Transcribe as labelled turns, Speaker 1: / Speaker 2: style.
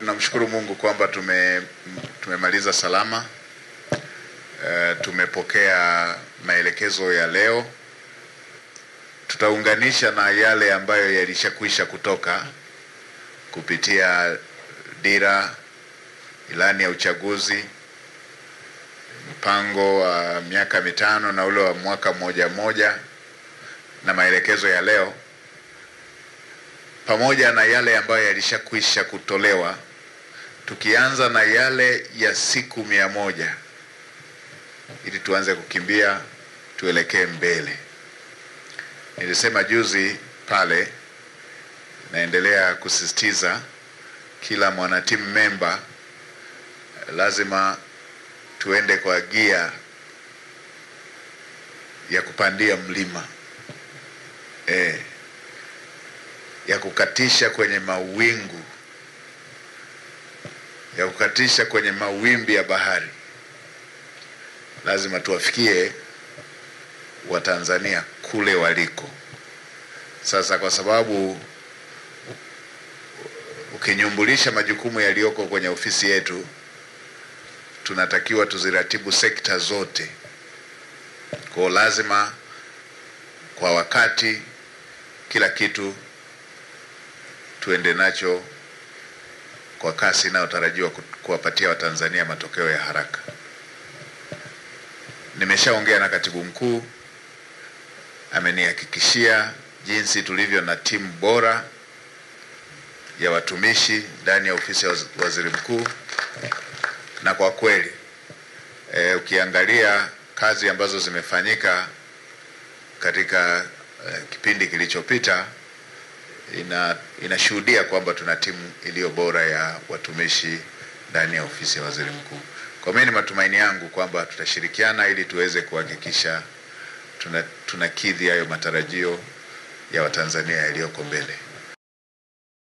Speaker 1: Namshukuru Mungu kwamba tumemaliza salama. Tumepokea maelekezo ya leo. Tutaunganisha na yale ambayo yalishakwisha kutoka kupitia dira, ilani ya uchaguzi, mpango wa miaka mitano na ule wa mwaka mmoja na maelekezo ya leo, pamoja na yale ambayo yalishakwisha kutolewa, tukianza na yale ya siku 100 ili tuanze kukimbia tuelekee mbele. Nilisema juzi pale, naendelea kusisitiza kila mwanatimu member lazima tuende kwa gia ya kupandia mlima, ya kukatisha kwenye mawingu, ya kukatisha kwenye mawimbi ya bahari. Lazima tuwafikie Watanzania kule waliko. Sasa kwa sababu ukinyumbulisha majukumu yaliyoko kwenye ofisi yetu, tunatakiwa tuziratibu sekta zote. Kwa lazima kwa wakati kila kitu tuende nacho kwa kasi inayotarajiwa kuwapatia Watanzania matokeo ya haraka. Nimeshaongea na katibu mkuu, amenihakikishia jinsi tulivyo na timu bora ya watumishi ndani ya ofisi ya waziri mkuu, na kwa kweli ukiangalia kazi ambazo zimefanyika katika kipindi kilichopita, inashuhudia kwamba tuna timu iliyo bora ya watumishi ndani ya ofisi ya waziri mkuu. Kwa mimi ni matumaini yangu kwamba tutashirikiana ili tuweze kuhakikisha tunakidhi hayo matarajio ya Watanzania yaliyoko mbele.